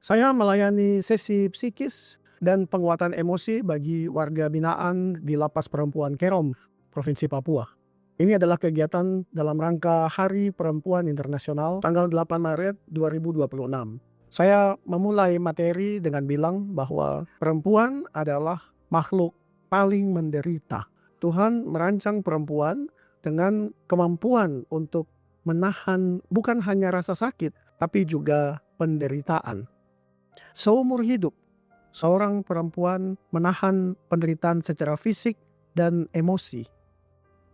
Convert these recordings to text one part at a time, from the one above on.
Saya melayani sesi psikis dan penguatan emosi bagi warga binaan di Lapas Perempuan Kerom, Provinsi Papua. Ini adalah kegiatan dalam rangka Hari Perempuan Internasional tanggal 8 Maret 2026. Saya memulai materi dengan bilang bahwa perempuan adalah makhluk paling menderita. Tuhan merancang perempuan dengan kemampuan untuk menahan bukan hanya rasa sakit, tapi juga penderitaan. Seumur hidup, seorang perempuan menahan penderitaan secara fisik dan emosi.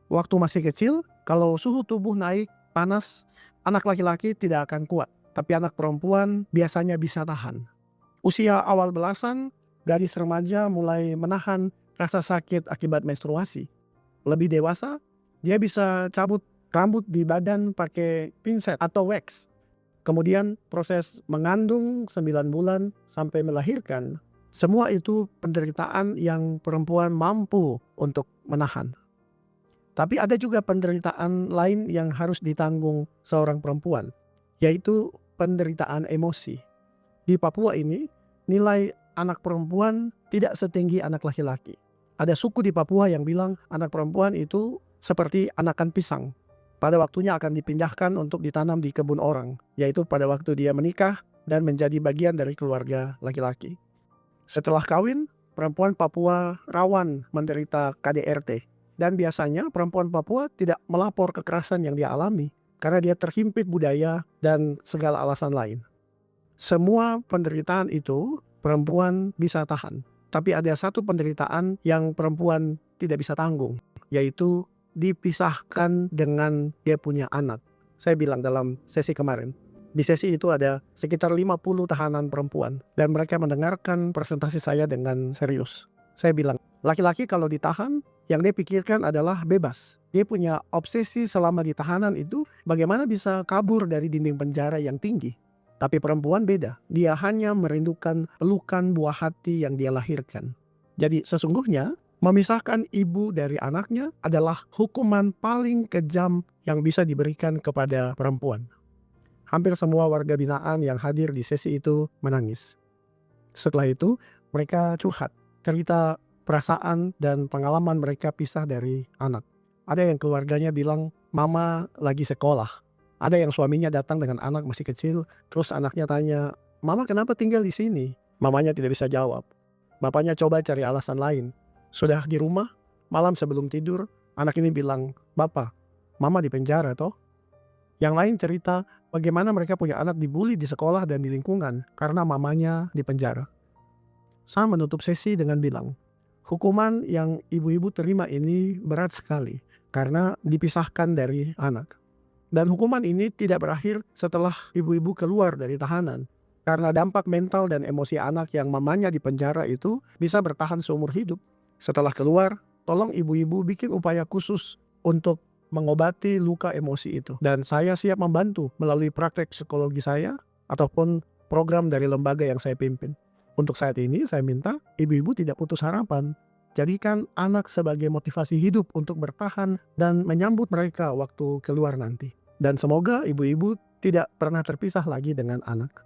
Waktu masih kecil, kalau suhu tubuh naik, panas, anak laki-laki tidak akan kuat. Tapi anak perempuan biasanya bisa tahan. Usia awal belasan, gadis remaja mulai menahan rasa sakit akibat menstruasi. Lebih dewasa, dia bisa cabut rambut di badan pakai pinset atau wax. Kemudian proses mengandung 9 bulan sampai melahirkan, semua itu penderitaan yang perempuan mampu untuk menahan. Tapi ada juga penderitaan lain yang harus ditanggung seorang perempuan, yaitu penderitaan emosi. Di Papua ini, nilai anak perempuan tidak setinggi anak laki-laki. Ada suku di Papua yang bilang anak perempuan itu seperti anakan pisang. Pada waktunya akan dipindahkan untuk ditanam di kebun orang, yaitu pada waktu dia menikah dan menjadi bagian dari keluarga laki-laki. Setelah kawin, perempuan Papua rawan menderita KDRT. Dan biasanya perempuan Papua tidak melapor kekerasan yang dia alami karena dia terhimpit budaya dan segala alasan lain. Semua penderitaan itu perempuan bisa tahan. Tapi ada satu penderitaan yang perempuan tidak bisa tanggung, yaitu dipisahkan dengan dia punya anak. Saya bilang dalam sesi kemarin, di sesi itu ada sekitar 50 tahanan perempuan dan mereka mendengarkan presentasi saya dengan serius. Saya bilang, laki-laki kalau ditahan, yang dia pikirkan adalah bebas. Dia punya obsesi selama di tahanan itu bagaimana bisa kabur dari dinding penjara yang tinggi. Tapi perempuan beda, dia hanya merindukan pelukan buah hati yang dia lahirkan. Jadi sesungguhnya memisahkan ibu dari anaknya adalah hukuman paling kejam yang bisa diberikan kepada perempuan. Hampir semua warga binaan yang hadir di sesi itu menangis. Setelah itu mereka curhat, cerita perasaan dan pengalaman mereka pisah dari anak. Ada yang keluarganya bilang, mama lagi sekolah. Ada yang suaminya datang dengan anak masih kecil, terus anaknya tanya, mama kenapa tinggal di sini? Mamanya tidak bisa jawab. Bapaknya coba cari alasan lain. Sudah di rumah, malam sebelum tidur, anak ini bilang, Bapak, mama di penjara toh? Yang lain cerita bagaimana mereka punya anak dibully di sekolah dan di lingkungan karena mamanya di penjara. Saya menutup sesi dengan bilang, hukuman yang ibu-ibu terima ini berat sekali karena dipisahkan dari anak. Dan hukuman ini tidak berakhir setelah ibu-ibu keluar dari tahanan. Karena dampak mental dan emosi anak yang mamanya di penjara itu bisa bertahan seumur hidup. Setelah keluar, tolong ibu-ibu bikin upaya khusus untuk mengobati luka emosi itu. Dan saya siap membantu melalui praktek psikologi saya ataupun program dari lembaga yang saya pimpin. Untuk saat ini saya minta ibu-ibu tidak putus harapan. Jadikan anak sebagai motivasi hidup untuk bertahan dan menyambut mereka waktu keluar nanti. Dan semoga ibu-ibu tidak pernah terpisah lagi dengan anak.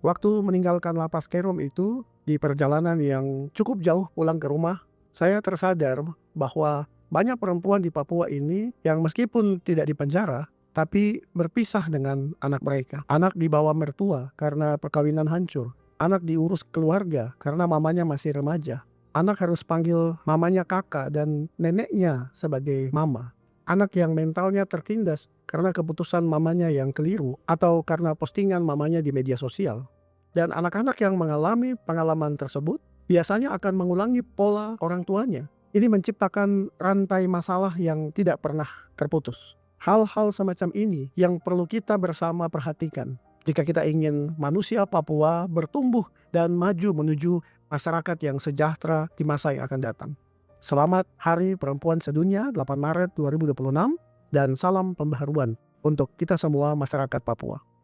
Waktu meninggalkan Lapas Kerom itu, di perjalanan yang cukup jauh pulang ke rumah, saya tersadar bahwa banyak perempuan di Papua ini yang meskipun tidak di penjara, tapi berpisah dengan anak mereka. Anak dibawa mertua karena perkawinan hancur. Anak diurus keluarga karena mamanya masih remaja. Anak harus panggil mamanya kakak dan neneknya sebagai mama. Anak yang mentalnya tertindas karena keputusan mamanya yang keliru atau karena postingan mamanya di media sosial. Dan anak-anak yang mengalami pengalaman tersebut biasanya akan mengulangi pola orang tuanya. Ini menciptakan rantai masalah yang tidak pernah terputus. Hal-hal semacam ini yang perlu kita bersama perhatikan jika kita ingin manusia Papua bertumbuh dan maju menuju masyarakat yang sejahtera di masa yang akan datang. Selamat Hari Perempuan Sedunia 8 Maret 2026 dan salam pembaharuan untuk kita semua masyarakat Papua.